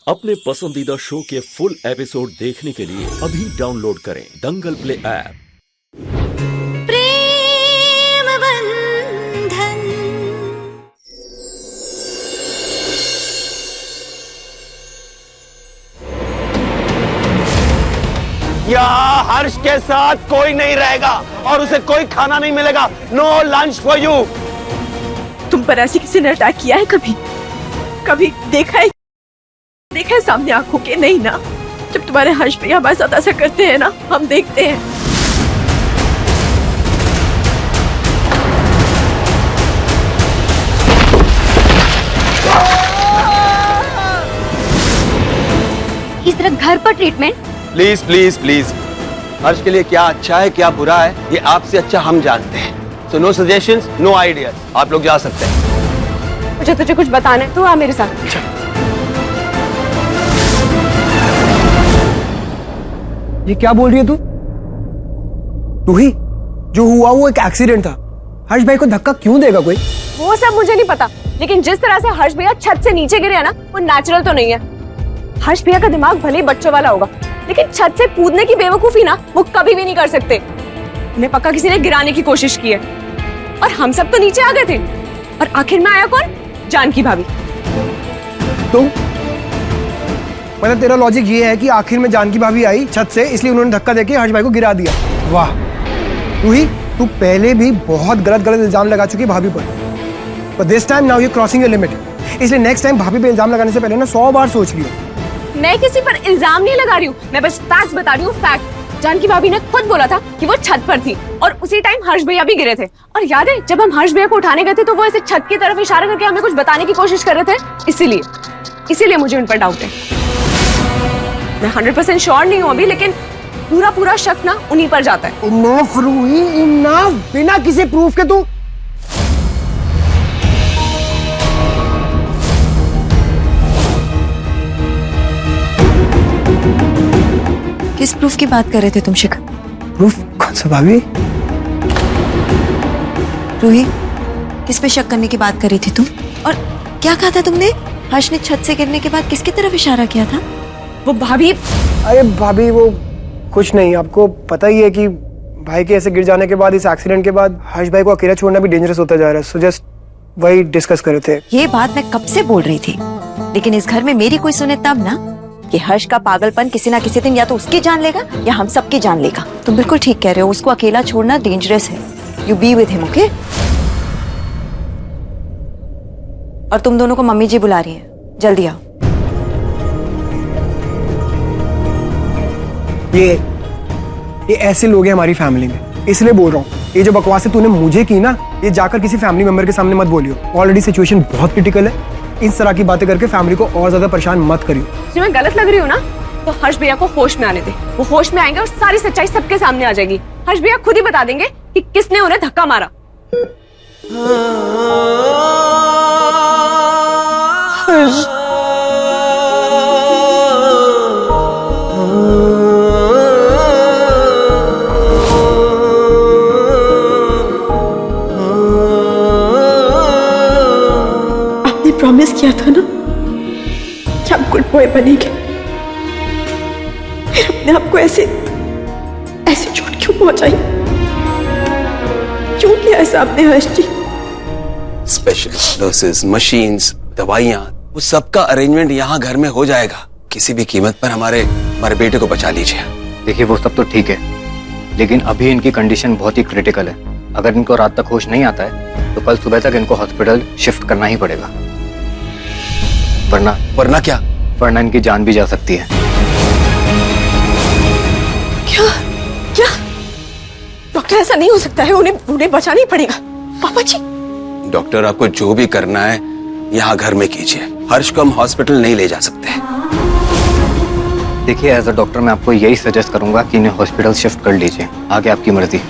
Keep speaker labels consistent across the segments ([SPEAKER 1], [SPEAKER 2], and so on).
[SPEAKER 1] अपने पसंदीदा शो के फुल एपिसोड देखने के लिए अभी डाउनलोड करें दंगल प्ले ऐप।
[SPEAKER 2] प्रेम बंधन।
[SPEAKER 3] यहाँ हर्ष के साथ कोई नहीं रहेगा और उसे कोई खाना नहीं मिलेगा। No lunch for you.
[SPEAKER 4] तुम पर ऐसी किसी ने अटैक किया है कभी? कभी देखा है सामने आंखों के? नहीं ना। जब तुम्हारे हर्ष भैया हमारे साथ ऐसा करते हैं ना, हम देखते हैं।
[SPEAKER 2] इस तरह घर पर ट्रीटमेंट।
[SPEAKER 3] प्लीज प्लीज प्लीज, हर्ष के लिए क्या अच्छा है क्या बुरा है ये आपसे अच्छा हम जानते हैं। So no suggestions, no ideas. आप लोग जा सकते हैं।
[SPEAKER 4] मुझे तुझे कुछ बताना है तो आ मेरे साथ।
[SPEAKER 5] ये क्या बोल रही है तू? रूही, जो हुआ वो एक एक्सीडेंट था। हर्ष भाई को धक्का क्यों देगा कोई?
[SPEAKER 4] वो सब मुझे नहीं पता, लेकिन जिस तरह से हर्ष भैया छत से नीचे गिरे है ना, वो नेचुरल तो नहीं है। हर्ष भैया का दिमाग भले ही बच्चों वाला होगा, लेकिन छत से कूदने की बेवकूफी ना वो कभी भी नहीं कर सकते। उन्हें पक्का किसी ने गिराने की कोशिश की है, और हम सब तो नीचे आ गए थे। और आखिर में आया कौन? जानकी भाभी।
[SPEAKER 5] तुम मतलब तेरा लॉजिक ये है कि आखिर में जानकी भाभी आई छत से, इसलिए उन्होंने धक्का देके हर्ष भाई को गिरा दिया। वाह रूही, तू पहले भी बहुत गलत इल्जाम लगा चुकी है भाभी पर, but this time now you're crossing your limit। इसलिए नेक्स्ट टाइम भाभी पे इल्जाम लगाने से पहले ना 100 बार सोच लियो।
[SPEAKER 4] मैं किसी पर इल्जाम नहीं लगा रही हूँ, मैं बस फैक्ट बता रही हूँ। फैक्ट। जानकी भाभी ने खुद बोला था कि वो छत पर थी, और उसी टाइम हर्ष भैया भी गिरे थे। और याद है जब हम हर्ष भैया को उठाने गए थे तो वो ऐसे छत की तरफ इशारा करके हमें कुछ बताने की कोशिश कर रहे थे। इसीलिए मुझे उन पर डाउट है। मैं 100% श्योर नहीं हूँ अभी, लेकिन पूरा शक ना उन्हीं पर जाता है।
[SPEAKER 5] Enough Roohi, enough. बिना किसी प्रूफ के तू
[SPEAKER 6] किस प्रूफ की बात कर रहे थे तुम शिखर?
[SPEAKER 5] प्रूफ कौन सा भाभी?
[SPEAKER 6] रूही, किस पे शक करने की बात कर रही थी तुम? और क्या कहा था तुमने? हर्ष ने छत से गिरने के बाद किसकी तरफ इशारा किया था?
[SPEAKER 4] वो भाभी।
[SPEAKER 5] अरे भाभी वो कुछ नहीं, आपको पता ही है कि भाई के ऐसे गिर जाने के बाद, इस एक्सीडेंट के बाद हर्ष भाई को अकेला छोड़ना भी डेंजरस होता जा रहा है। सो जस्ट वही डिस्कस कर रहे थे।
[SPEAKER 6] ये बात मैं कब से बोल रही थी, लेकिन इस घर में मेरी कोई सुने तब ना कि हर्ष का पागलपन किसी ना किसी दिन या तो उसकी जान लेगा या हम सबकी जान लेगा। तुम बिल्कुल ठीक कह रहे हो, उसको अकेला छोड़ना डेंजरस है। You be with him, okay? और तुम दोनों को मम्मी जी बुला रही हैं, जल्दी आओ।
[SPEAKER 5] ये ऐसे लोग हैं हमारी फैमिली में, इसलिए बोल रहा हूँ। ये जो बकवासें तूने मुझे की ना, ये जाकर किसी फैमिली मेंबर के सामने मत बोलियो। ऑलरेडी सिचुएशन बहुत क्रिटिकल है। इस तरह की बातें करके फैमिली को और ज्यादा परेशान मत करियो।
[SPEAKER 4] जो मैं गलत लग रही हूँ ना, तो हर्ष भैया को होश में आने दे। वो होश में आएंगे और सारी सच्चाई सबके सामने आ जाएगी। हर्ष भैया खुद ही बता देंगे कि किसने उन्हें धक्का मारा। हर्ष। प्रॉमिस किया था ना कि आप गुड बॉय बनेंगे, फिर अपने आप को ऐसे चोट क्यों पहुंचाई? क्यों किया ऐसा आपने हर्ष जी?
[SPEAKER 3] स्पेशलिस्ट नर्सेज, मशीन्स, दवाइयाँ, वो सबका अरेंजमेंट यहाँ घर में हो जाएगा। किसी भी कीमत पर हमारे बेटे को बचा लीजिए।
[SPEAKER 7] देखिए वो सब तो ठीक है, लेकिन अभी इनकी कंडीशन बहुत ही क्रिटिकल है। अगर इनको रात तक होश नहीं आता है तो कल सुबह तक इनको हॉस्पिटल शिफ्ट करना ही पड़ेगा,
[SPEAKER 3] वरना क्या?
[SPEAKER 7] वरना इनकी जान भी जा सकती है।
[SPEAKER 4] क्या डॉक्टर, ऐसा नहीं हो सकता है। उन्हें बचाना ही पड़ेगा। पापा जी।
[SPEAKER 3] डॉक्टर, आपको जो भी करना है यहाँ घर में कीजिए। हर्ष को हम हॉस्पिटल नहीं ले जा सकते।
[SPEAKER 7] देखिए एज अ डॉक्टर मैं आपको यही सजेस्ट करूंगा कि इन्हें हॉस्पिटल शिफ्ट कर लीजिए। आगे आपकी मर्जी।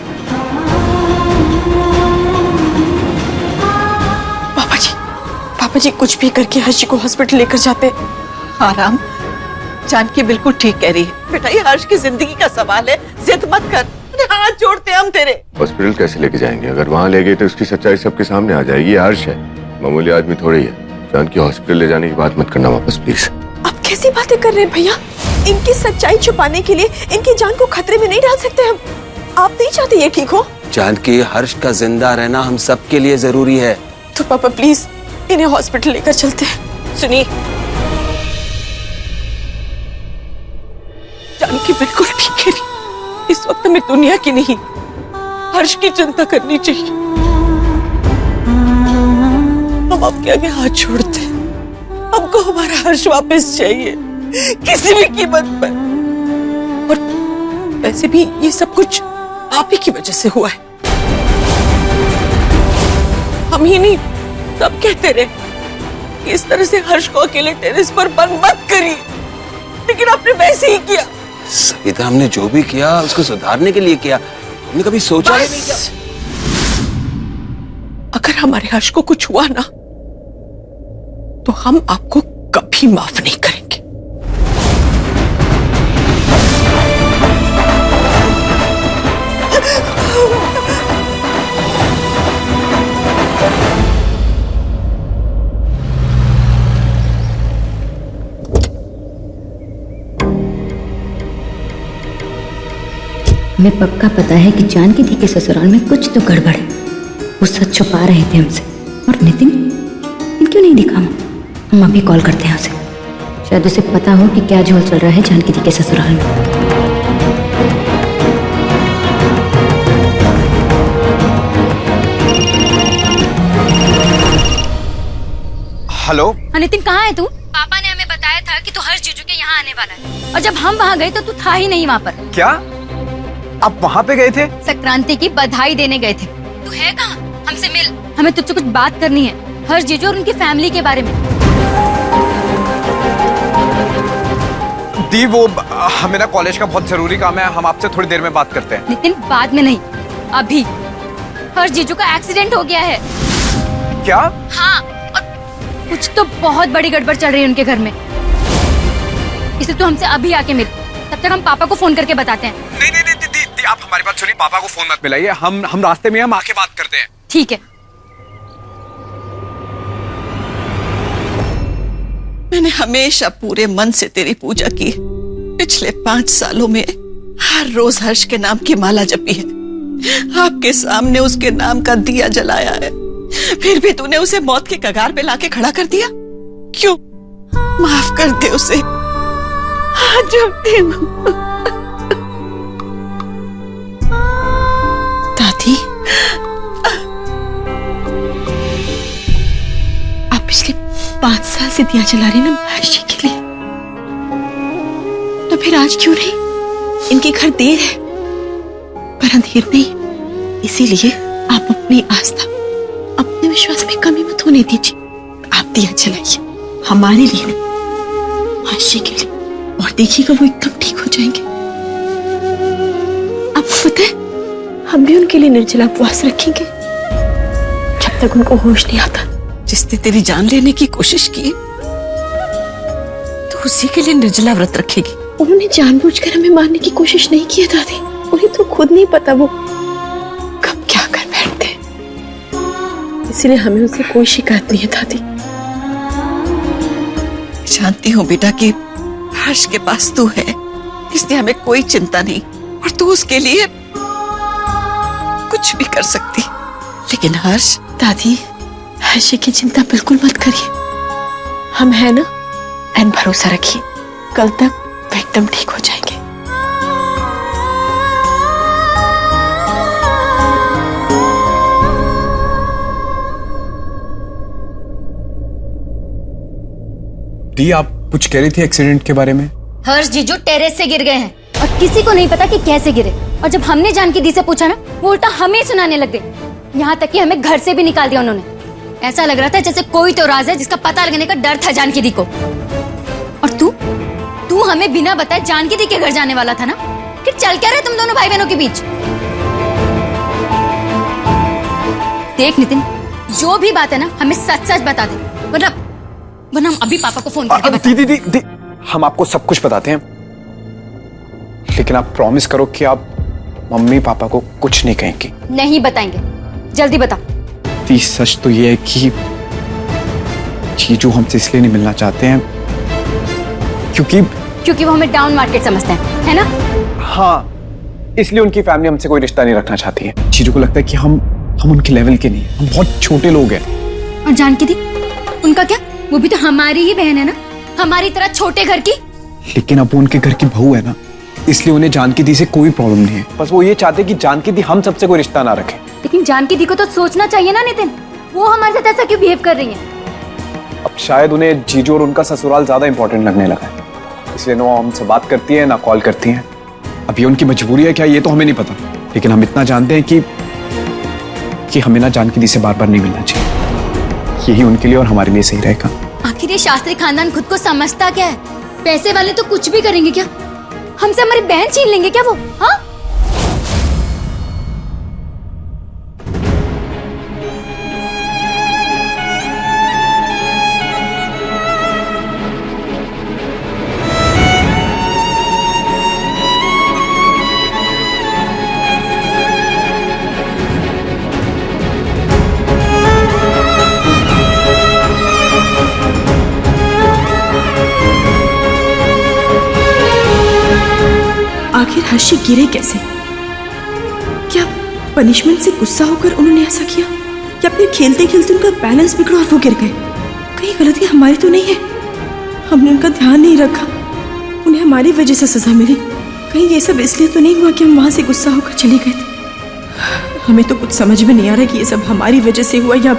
[SPEAKER 4] पापा जी कुछ भी करके हर्ष जी को हॉस्पिटल लेकर जाते।
[SPEAKER 8] आराम, जानकी बिल्कुल ठीक कह रही है बेटा, ये हर्ष की जिंदगी का सवाल है, जिद मत कर। हाथ जोड़ते हम तेरे।
[SPEAKER 9] हॉस्पिटल कैसे लेके जाएंगे? अगर वहाँ ले गए तो उसकी सच्चाई सबके सामने आ जाएगी। हर्ष है, मामूली आदमी थोड़ी है। जानकी हॉस्पिटल ले जाने की बात मत करना वापस प्लीज।
[SPEAKER 4] अब
[SPEAKER 10] कैसी बातें कर रहे हैं भैया? इनकी सच्चाई छुपाने के लिए इनकी जान को खतरे में नहीं डाल सकते हम। आप नहीं चाहते ये ठीक हो?
[SPEAKER 3] जानकी, हर्ष का जिंदा रहना हम सबके लिए जरूरी है।
[SPEAKER 10] तो पापा प्लीज इन्हें हॉस्पिटल लेकर चलते हैं। सुनिए, जानकी बिल्कुल ठीक है। इस वक्त हमें दुनिया की नहीं, हर्ष की चिंता करनी चाहिए। हम आपके आगे हाथ जोड़ते हैं। हमको हमारा हर्ष वापस चाहिए, किसी भी कीमत पर। और वैसे भी ये सब कुछ आप ही की वजह से हुआ है। हम ही नहीं, सब कहते रहे इस तरह से हर्ष को अकेले टेरेस पर बंद मत करिए, लेकिन आपने वैसे ही किया।
[SPEAKER 3] सविता, हमने जो भी किया उसको सुधारने के लिए किया, हमने कभी सोचा ही नहीं किया।
[SPEAKER 10] अगर हमारे हर्ष को कुछ हुआ ना, तो हम आपको कभी माफ नहीं करेंगे।
[SPEAKER 2] हमें पक्का पता है कि जानकी दी के ससुराल में कुछ तो गड़बड़ है। वो सच छुपा रहे थे हमसे। और नितिन क्यों नहीं दिखा? हम अभी कॉल करते हैं उसे, शायद उसे पता हो कि क्या झोल चल रहा है जानकी दी के ससुराल में।
[SPEAKER 11] हेलो।
[SPEAKER 2] नितिन कहाँ है तू? पापा ने हमें बताया था कि तू हर्ष जीजू के यहाँ आने वाला है, और जब हम वहाँ गए तो तू था ही नहीं वहाँ पर।
[SPEAKER 11] क्या आप वहाँ पे गए थे?
[SPEAKER 2] संक्रांति की बधाई देने गए थे। तू है कहाँ? हमसे मिल, हमें तुझसे कुछ बात करनी है हर्ष जीजू और उनकी फैमिली के बारे में।
[SPEAKER 11] दी, वो हमें ना कॉलेज का बहुत जरूरी काम है, हम आपसे थोड़ी देर में बात करते हैं।
[SPEAKER 2] नितिन बाद में नहीं, अभी। हर्ष जीजू का एक्सीडेंट हो गया है।
[SPEAKER 11] क्या?
[SPEAKER 2] हाँ, और कुछ तो बहुत बड़ी गड़बड़ चल रही है उनके घर में, इसलिए तू हमसे अभी आके मिल। तब तक हम पापा को फोन करके बताते हैं।
[SPEAKER 11] नहीं नहीं नहीं दी, आप हमारी बात सुनिए, पापा को फोन मत मिलाइए, हम रास्ते में हम आके बात करते हैं।
[SPEAKER 2] ठीक है।
[SPEAKER 8] मैंने हमेशा पूरे मन से तेरी पूजा की। पिछले 5 सालों में हर रोज हर्ष के नाम की माला जपी है, आपके सामने उसके नाम का दिया जलाया है, फिर भी तूने उसे मौत के कगार पे लाके खड़ा कर दिया। क्यों? माफ कर दे उसे। हाथ जोड़ती हूँ। दादी, आप पिछले 5 साल से दिया जला रही ना हर्ष के लिए, तो फिर आज क्यों नहीं? इनके घर देर है पर अंधेर नहीं, इसीलिए आप अपनी आस्था, अपने विश्वास में कमी मत होने दीजिए। आप दिया जलाइए, हमारे लिए नहीं, हर्ष के लिए, और देखिएगा वो एकदम ठीक हो जाएंगे। आपको पता है हम भी उनके लिए निर्जला उपवास रखेंगे जब तक उनको होश नहीं आता। जिसने तेरी जान लेने की कोशिश की तो उसी के लिए निर्जला व्रत रखेगी। उन्होंने जानबूझकर हमें मारने की कोशिश नहीं की है दादी, उन्हें तो खुद नहीं पता वो कब क्या कर बैठते, इसलिए हमें उनसे कोई शिकायत नहीं है दादी। जानती हूँ बेटा कि हर्ष के पास तू है, इसलिए हमें कोई चिंता नहीं, और तू उसके लिए कुछ भी कर सकती। लेकिन हर्ष, दादी हर्ष की चिंता बिल्कुल मत करिए, हम है ना, एन भरोसा रखिए, कल तक वो एकदम ठीक हो जाएंगे।
[SPEAKER 11] दी, आप कुछ कह रही थी एक्सीडेंट के बारे में?
[SPEAKER 2] हर्ष जीजू टेरेस से गिर गए हैं और किसी को नहीं पता कि कैसे गिरे, और जब हमने जानकी दी से पूछा ना, वो उल्टा हमें सुनाने लग गए। यहाँ तक कि हमें घर से भी निकाल दिया उन्होंने। ऐसा लग रहा था जैसे कोई तो राज है जिसका पता लगने का डर था जानकी दी को। और तू हमें बिना बताए जानकी दी के घर जाने वाला था ना? फिर चल क्या रहे तुम दोनों भाई बहनों के बीच? देख नितिन, जो भी बात है ना, हमें सच सच बता दे, वरना हम अभी पापा को फोन करके बता।
[SPEAKER 11] दी, हम आपको सब कुछ बताते हैं, लेकिन आप प्रॉमिस करो कि आप मम्मी पापा को कुछ नहीं कहेंगी।
[SPEAKER 2] नहीं बताएंगे, जल्दी बता।
[SPEAKER 11] दी, सच तो ये है कि जीजू हमसे इसलिए नहीं मिलना चाहते हैं
[SPEAKER 2] क्योंकि वो हमें डाउन मार्केट समझते हैं, है ना?
[SPEAKER 11] हाँ, इसलिए उनकी फैमिली हमसे कोई रिश्ता नहीं रखना चाहती है। चीजों को लगता है कि हम उनके लेवल के नहीं, हम बहुत छोटे लोग हैं।
[SPEAKER 2] और जानकी दी, उनका क्या? वो भी तो हमारी ही बहन है ना, हमारी तरह छोटे घर की।
[SPEAKER 11] लेकिन अब वो उनके घर की बहू है ना, इसलिए उन्हें जानकी दी से कोई प्रॉब्लम नहीं है। बस वो ये चाहते कि जानकी दी हम सबसे कोई रिश्ता ना रखे।
[SPEAKER 2] लेकिन जानकी दी को तो सोचना चाहिए ना नितिन, वो हमारे साथ ऐसा क्यों बिहेव कर रही है?
[SPEAKER 11] अब शायद उन्हें जीजू और उनका ससुराल ज्यादा इंपॉर्टेंट लगने लगा है, इसलिए ना हमसे बात करती है ना कॉल करती है। अब ये उनकी मजबूरी है क्या, ये तो हमें नहीं पता, लेकिन हम इतना जानते हैं कि हमें ना जानकी दी से बार बार नहीं मिलना चाहिए। यही उनके लिए और हमारे लिए सही रहेगा।
[SPEAKER 2] आखिर ये शास्त्री खानदान खुद को समझता क्या है? पैसे वाले तो कुछ भी करेंगे क्या? हमसे हमारी बहन छीन लेंगे क्या वो? हाँ?
[SPEAKER 10] आखिर हर्षी गिरे कैसे? क्या पनिशमेंट से गुस्सा होकर उन्होंने ऐसा किया, या फिर खेलते खेलते उनका बैलेंस बिगड़ा और वो गिर गए? कहीं गलती हमारी तो नहीं है? हमने उनका ध्यान नहीं रखा, उन्हें हमारी वजह से सजा मिली। कहीं ये सब इसलिए तो नहीं हुआ कि हम वहां से गुस्सा होकर चले गए थे? हमें तो कुछ समझ में नहीं आ रहा कि ये सब हमारी वजह से हुआ या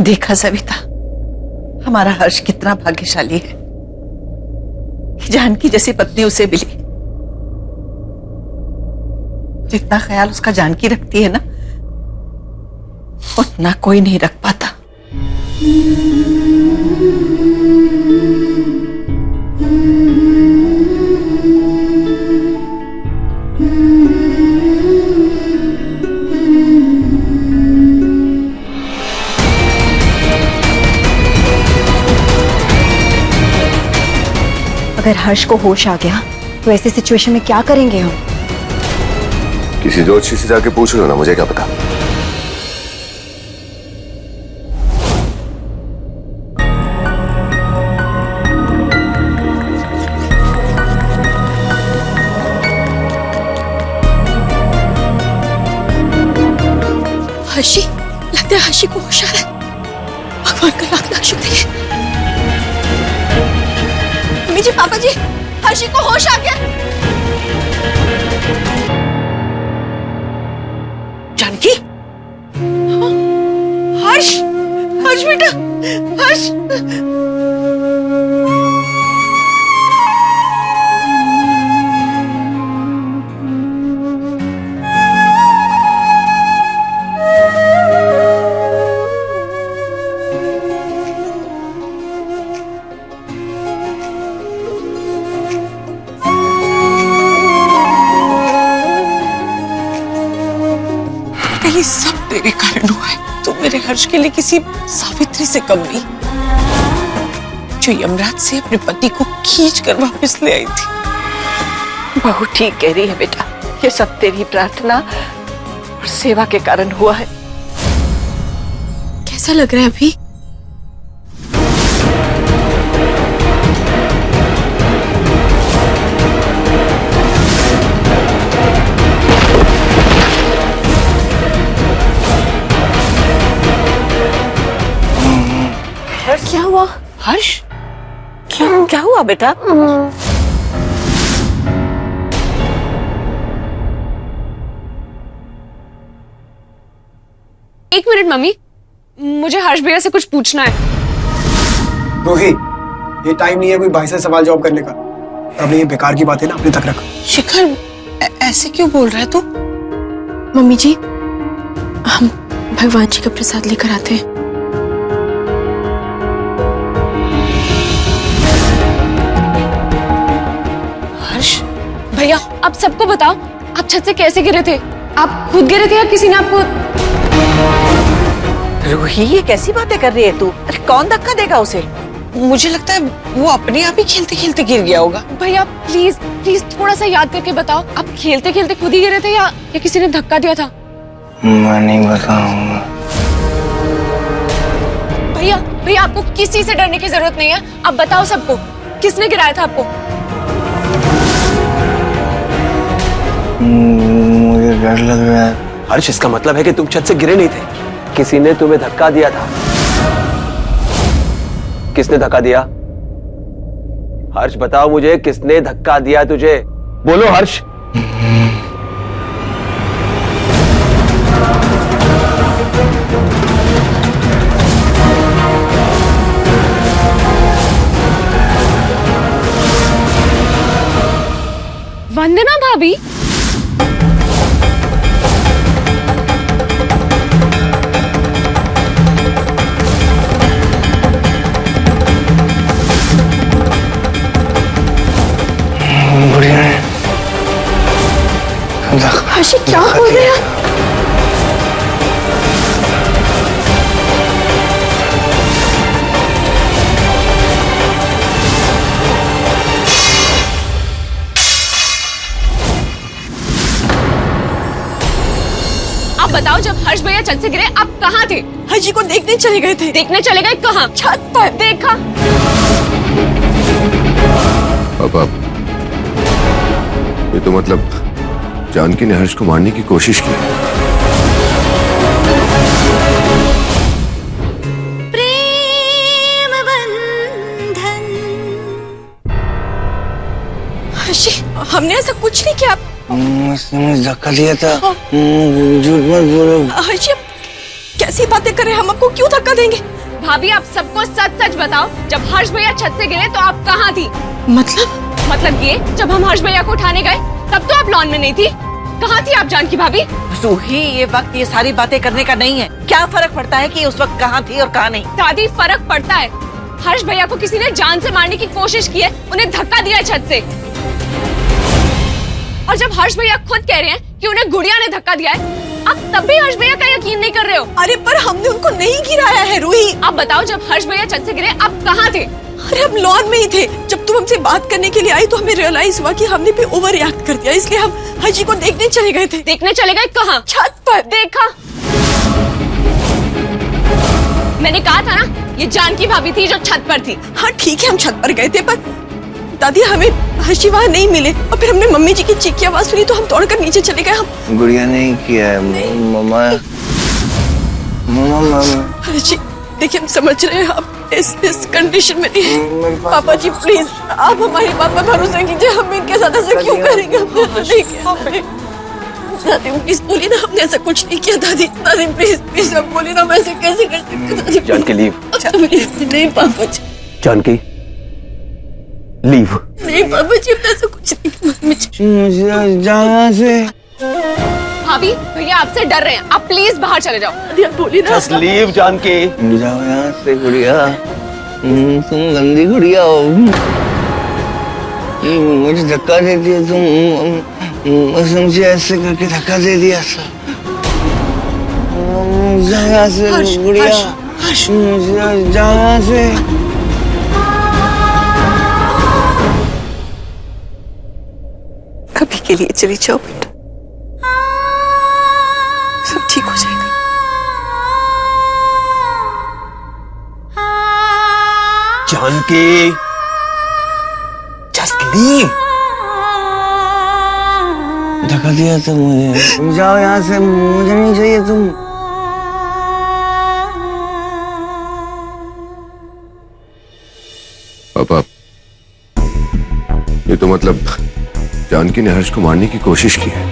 [SPEAKER 8] देखा सविता, हमारा हर्ष कितना भाग्यशाली है कि जानकी जैसी पत्नी उसे मिली। जितना ख्याल उसका जानकी रखती है ना, उतना कोई नहीं रख पाता।
[SPEAKER 6] अगर हर्ष को होश आ गया तो ऐसे सिचुएशन में क्या करेंगे हम?
[SPEAKER 9] किसी ज्योतिषी से जाके पूछ लो ना, मुझे क्या पता।
[SPEAKER 10] हर्षी, लगता है हर्षी को होश आ रहा है। भगवान का लाख लाख शुक्रिया। मम्मी जी, पापा जी, हर्षी को होश आ गया।
[SPEAKER 8] जानकी, हर्ष, हर्ष बेटा, हर्ष।
[SPEAKER 10] ये सब तेरे कारण हुआ है। तू मेरे हर्ष के लिए किसी सावित्री से कम नहीं, जो यमराज से अपने पति को खींच कर वापस ले आई थी।
[SPEAKER 8] बहू ठीक कह रही है बेटा, ये सब तेरी प्रार्थना और सेवा के कारण हुआ है।
[SPEAKER 10] कैसा लग रहा है अभी?
[SPEAKER 8] क्या हुआ हर्ष? क्या हुआ बेटा?
[SPEAKER 4] एक मिनट मम्मी, मुझे हर्ष भैया से कुछ पूछना है।
[SPEAKER 5] रूही, ये टाइम नहीं है कोई भाई से सवाल जवाब करने का। अब ये बेकार की बात है ना, अपने तक रख।
[SPEAKER 10] शिखर ऐसे क्यों बोल रहा है तू? मम्मी जी, हम भगवान जी का प्रसाद लेकर आते हैं।
[SPEAKER 4] हर्ष भैया, आप सबको बताओ, आप छत से कैसे गिरे थे? आप खुद गिरे थे या किसी ने आपको?
[SPEAKER 10] रूही, ये कैसी बातें कर रही है तू? अरे कौन धक्का देगा उसे? मुझे लगता है वो अपने आप ही खेलते खेलते गिर गया होगा।
[SPEAKER 4] भैया प्लीज प्लीज थोड़ा सा याद करके बताओ, आप खेलते खेलते खुद ही गिरे थे या किसी ने धक्का दिया था?
[SPEAKER 7] मैं नहीं बताऊंगा।
[SPEAKER 4] भैया भैया, आपको किसी से डरने की जरूरत नहीं है, आप बताओ सबको, किसने गिराया था आपको?
[SPEAKER 7] मुझे डर लग रहा है।
[SPEAKER 3] हर्ष, इसका मतलब है कि तुम छत से गिरे नहीं थे, किसी ने तुम्हें धक्का दिया था। किसने धक्का दिया? हर्ष बताओ मुझे, किसने धक्का दिया तुझे? बोलो हर्ष।
[SPEAKER 4] वंदना भाभी,
[SPEAKER 10] हर्षी क्या बोल रहे हैं?
[SPEAKER 4] आप बताओ, जब हर्ष भैया छत से गिरे आप कहाँ थे?
[SPEAKER 10] हर्षी को देखने चले गए थे।
[SPEAKER 4] देखने चले गए कहाँ?
[SPEAKER 10] छत पर।
[SPEAKER 4] देखा?
[SPEAKER 9] पापा, ये तो मतलब जानकी ने हर्ष को मारने की कोशिश की।
[SPEAKER 2] प्रेम बंधन।
[SPEAKER 10] हर्षी, हमने ऐसा कुछ नहीं किया।
[SPEAKER 7] मुझे धक्का दिया था। झूठ मत बोलो।
[SPEAKER 10] हर्षी, कैसी बातें कर रहे हैं? हम आपको क्यों धक्का देंगे?
[SPEAKER 4] भाभी, आप सबको सच सच बताओ, जब हर्ष भैया छत से गिरे तो आप कहाँ थी? मतलब ये, जब हम हर्ष भैया को उठाने गए तब तो आप लॉन में नहीं थी। कहाँ थी आप जानकी भाभी?
[SPEAKER 10] रूही, ये वक्त ये सारी बातें करने का नहीं है। क्या फर्क पड़ता है कि उस वक्त कहाँ थी और कहाँ नहीं?
[SPEAKER 4] दादी, फर्क पड़ता है। हर्ष भैया को किसी ने जान से मारने की कोशिश की है, उन्हें धक्का दिया है छत से। और जब हर्ष भैया खुद कह रहे हैं कि उन्हें गुड़िया ने धक्का दिया है, आप तब भी हर्ष भैया का यकीन नहीं कर रहे हो।
[SPEAKER 10] अरे पर हमने उनको नहीं गिराया है रूही।
[SPEAKER 4] आप बताओ, जब हर्ष भैया छत से गिरे आप कहाँ थे?
[SPEAKER 10] अरे हम लॉन में ही थे। जब तुम हमसे बात करने के लिए आई तो हमें रियलाइज हुआ कि हमने भी ओवर रिएक्ट कर दिया, इसलिए हम हर्षी को देखने चले गए थे।
[SPEAKER 4] देखने चले गए कहाँ?
[SPEAKER 10] छत पर।
[SPEAKER 4] देखा? मैंने कहा था ना, ये जानकी भाभी थी जो छत पर थी।
[SPEAKER 10] हाँ ठीक है, हम छत पर गए थे, पर दादी हमें हर्षी वहाँ नहीं मिले। और फिर हमने मम्मी जी की चीख की आवाज सुनी तो हम दौड़कर नीचे चले गए। हम
[SPEAKER 7] गुड़िया नहीं किया है मम्मा।
[SPEAKER 10] हर्षी देखिए, हम समझ रहे हैं आप इस कंडीशन में नहीं। पापा जी प्लीज, आप हमारी बात पर भरोसा कीजिए। हम इनके साथ ऐसा क्यों करेंगे? हमने ऐसा नहीं किया। दादी प्लीज बोलिए ना, हमने ऐसा कुछ नहीं किया। दादी दादी प्लीज प्लीज आप बोलिए ना, हम ऐसे कैसे कर सकते?
[SPEAKER 3] जानकी लीव।
[SPEAKER 10] नहीं पापा जी।
[SPEAKER 3] जानकी लीव।
[SPEAKER 10] नहीं पापा जी, हमने ऐसा कुछ नहीं किया।
[SPEAKER 4] भाभी, भैया आपसे डर रहे हैं, आप प्लीज बाहर चले जाओ।
[SPEAKER 10] बोली ना,
[SPEAKER 3] जस्ट लीव जानकी।
[SPEAKER 7] जाओ यहाँ से गुड़िया। तुम गंदी गुड़िया हो। मुझे धक्का दे दिया तुम। मुझे ऐसे करके धक्का दे दिया सा। जाओ यहाँ से गुड़िया। जाओ यहाँ से।
[SPEAKER 10] कभी के लिए चली जाओ बेटा, सब ठीक हो जाएगा।
[SPEAKER 3] Janaki, just leave.
[SPEAKER 7] धक्का दिया था मुझे। जाओ यहाँ से, मुझे नहीं चाहिए तुम।
[SPEAKER 9] पापा, ये तो मतलब जानकी ने हर्ष को मारने की कोशिश की है।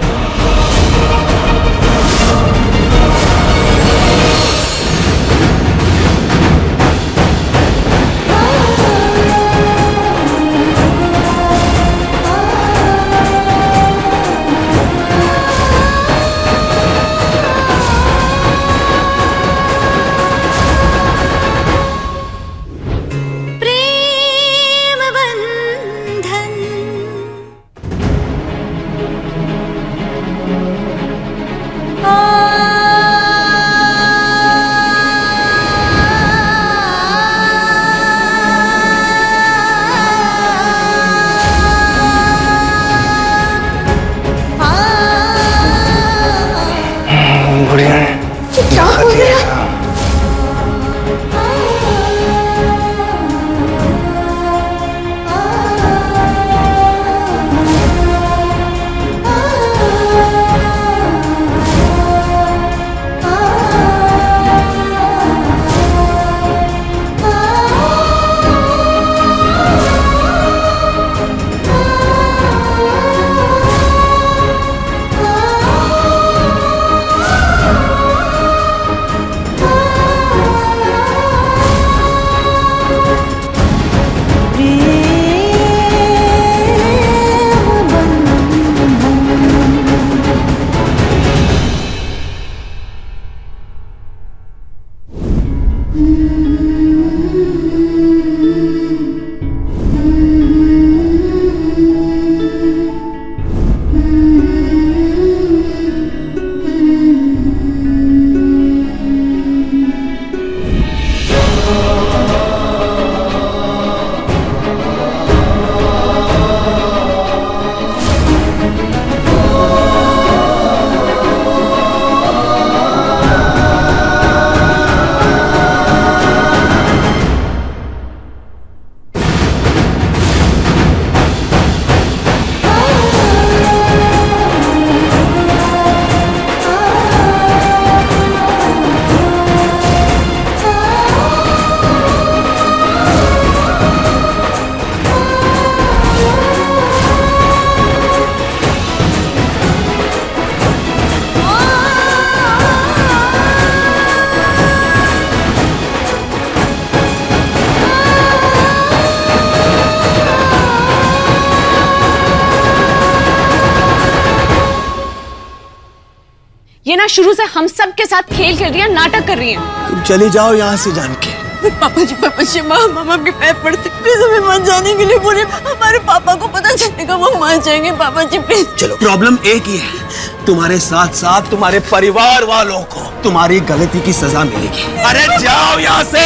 [SPEAKER 4] ये ना शुरू से हम सब के साथ खेल खेल रही है, नाटक कर रही है।
[SPEAKER 12] तुम चली जाओ यहाँ से जान के।
[SPEAKER 10] पापा जी मामा के पैर पड़ते प्लीज हमें मत जाने के लिए बोले। हमारे पापा को पता चलेगा वो मर जाएंगे। पापा जी प्लीज।
[SPEAKER 12] चलो प्रॉब्लम एक ही है, तुम्हारे साथ साथ तुम्हारे परिवार वालों को तुम्हारी गलती की सजा मिलेगी। अरे जाओ यहाँ से।